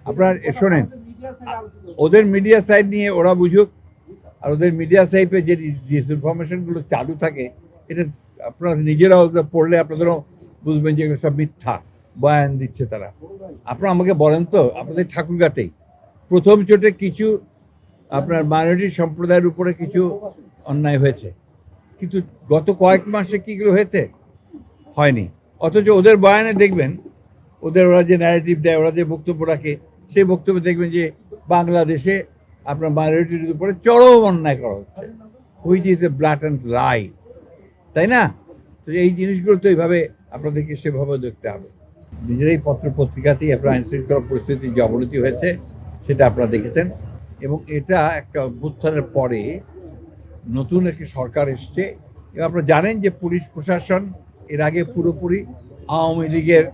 আপনার শোনেন, ওদের মিডিয়া সাইড নিয়ে ওরা বুঝুক, আর ওদের মিডিয়া সাইডে যে ডিসইনফরমেশনগুলো চালু থাকে, এটা আপনারা নিজেরাও পড়লে আপনাদেরও বুঝবেন যে এগুলো সব মিথ্যা বয়ান দিচ্ছে তারা। আপনারা আমাকে বলেন তো, আপনাদের ঠাকুরগাতেই প্রথম চোটে কিছু আপনার মাইনরিটি সম্প্রদায়ের উপরে কিছু অন্যায় হয়েছে, কিন্তু গত কয়েক মাসে কীগুলো হয়েছে? হয়নি। অথচ ওদের বয়ানে দেখবেন, ওরা যে ন্যারেটিভ দেয়, ওরা যে বক্তব্য রাখে, সেই বক্তব্যে দেখবেন যে বাংলাদেশে আপনার মাইনরিটির উপরে চরম অন্যায় করা হচ্ছে, হুইচ ইজ এ ব্ল্যাটেন্ট লাই, তাই না? তো এই জিনিসগুলো তো এইভাবে আপনাদেরকে সেভাবে দেখতে হবে। নিজেরাই পত্র পত্রিকাতেই আপনার আইনশৃঙ্খলা পরিস্থিতির যে অবনতি হয়েছে সেটা আপনারা দেখেছেন, এবং এটা একটা অভ্যুত্থানের পরে নতুন একটি সরকার এসছে। এবং আপনারা জানেন যে পুলিশ প্রশাসন এর আগে পুরোপুরি আওয়ামী লীগের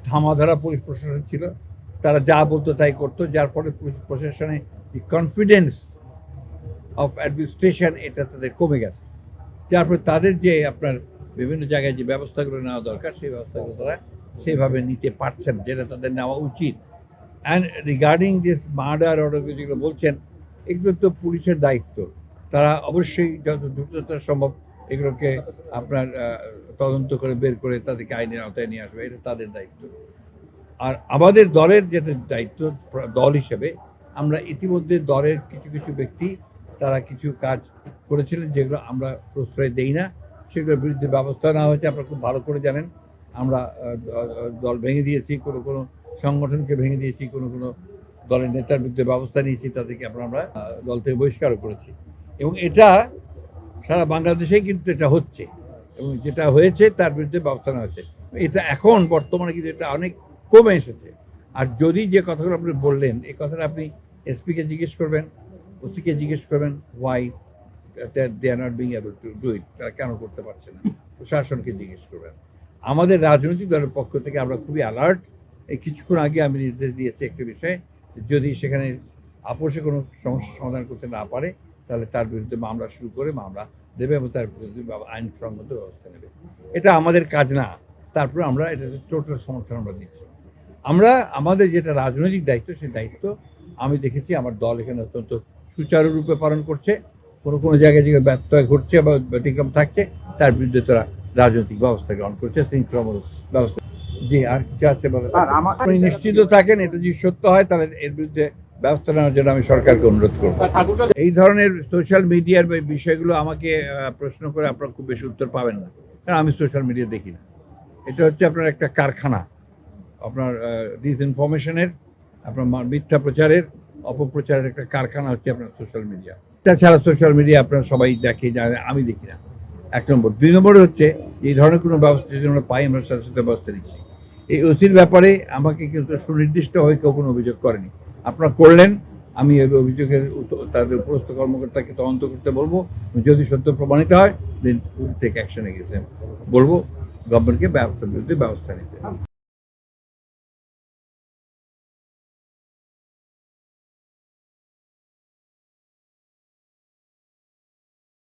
ধামাধারা পুলিশ প্রশাসন ছিল, তারা যা বলতো তাই করতো, যার ফলে পুলিশ প্রশাসনে কনফিডেন্স অফ অ্যাডমিনিস্ট্রেশন এটা তাদের কমে গেছে, যার ফলে তাদের যে আপনার বিভিন্ন জায়গায় যে ব্যবস্থাগুলো নেওয়া দরকার সেই ব্যবস্থাগুলো তারা সেভাবে নিতে পারছেন, যেটা তাদের নেওয়া উচিত। And regarding this murder order যেগুলো বলছেন, এগুলো তো পুলিশের দায়িত্ব, তারা অবশ্যই যত দ্রুততা সম্ভব এগুলোকে আপনার তদন্ত করে বের করে তাদেরকে আইনের আওতায় নিয়ে আসবে, এটা তাদের দায়িত্ব। আর আমাদের দলের যেটা দায়িত্ব, দল হিসেবে আমরা ইতিমধ্যে দলের কিছু কিছু ব্যক্তি তারা কিছু কাজ করেছিলেন যেগুলো আমরা প্রশ্রয় দেই না, সেগুলোর বিরুদ্ধে ব্যবস্থা নেওয়া হয়েছে। আপনারা খুব ভালো করে জানেন, আমরা দল ভেঙে দিয়েছি, কোনো কোনো সংগঠনকে ভেঙে দিয়েছি, কোনো কোনো দলের নেতার বিরুদ্ধে ব্যবস্থা নিয়েছি, তাদেরকে আমরা দল থেকে বহিষ্কারও করেছি। এবং এটা সারা বাংলাদেশেই কিন্তু এটা হচ্ছে, এবং যেটা হয়েছে তার বিরুদ্ধে ব্যবস্থা নেওয়া হয়েছে। এটা এখন বর্তমানে কিন্তু এটা অনেক কমে এসেছে। আর যদি যে কথাগুলো আপনি বললেন, এই কথাটা আপনি এসপিকে জিজ্ঞেস করবেন, ওসিকে জিজ্ঞেস করবেন, why they are not being able to do it, তারা কেন করতে পারছে না, প্রশাসনকে জিজ্ঞেস করবেন। আমাদের রাজনৈতিক দলের পক্ষ থেকে আমরা খুবই অ্যালার্ট। এই কিছুক্ষণ আগে আমি নির্দেশ দিয়েছি একটা বিষয়ে, যদি সেখানে আপোষে কোনো সমস্যার সমাধান করতে না পারে, তাহলে তার বিরুদ্ধে মামলা শুরু করে মামলা দেবে এবং তার বিরুদ্ধে আইনসঙ্গত ব্যবস্থা নেবে। এটা আমাদের কাজ না, তারপরে আমরা এটা টোটাল সমর্থন আমরা দিচ্ছি। আমরা আমাদের যেটা রাজনৈতিক দায়িত্ব, সেই দায়িত্ব আমি দেখেছি আমার দল এখানে অত্যন্ত সুচারুরূপে পালন করছে। কোনো কোনো জায়গায় যেগুলো ব্যত্যয় ঘটছে বা ব্যতিক্রম থাকছে, তার বিরুদ্ধে তারা রাজনৈতিক ব্যবস্থা গ্রহণ করছে, শৃঙ্খলামূলক ব্যবস্থা। জি, আর কিছু আছে বলে আপনি নিশ্চিত থাকেন, এটা যদি সত্য হয় তাহলে এর বিরুদ্ধে ব্যবস্থা নেওয়ার জন্য আমি সরকারকে অনুরোধ করব। এই ধরনের সোশ্যাল মিডিয়ার বিষয়গুলো আমাকে প্রশ্ন করে আপনারা খুব বেশি উত্তর পাবেন না, কারণ আমি সোশ্যাল মিডিয়া দেখি না। এটা হচ্ছে আপনার একটা কারখানা, আপনার ডিসইনফরমেশনের, আপনার মিথ্যা প্রচারের, অপপ্রচারের একটা কারখানা হচ্ছে আপনার সোশ্যাল মিডিয়া। তাছাড়া সোশ্যাল মিডিয়া আপনারা সবাই দেখে, জানে, আমি দেখি না, 1 নম্বর। 2 নম্বর হচ্ছে এই ধরনের কোনো ব্যবস্থা যদি আমরা পাই, আমরা সাথে সাথে ব্যবস্থা নিচ্ছি। এই ওসির ব্যাপারে আমাকে কিন্তু সুনির্দিষ্ট হয়ে কেউ কোনো অভিযোগ করেনি, আপনারা করলেন। আমি এই অভিযোগের তাদের উপরস্থ কর্মকর্তাকে তদন্ত করতে বলবো, যদি সত্য প্রমাণিত হয় then will take action against them, বলবো গভর্নমেন্টকে বিরুদ্ধে ব্যবস্থা নিতে।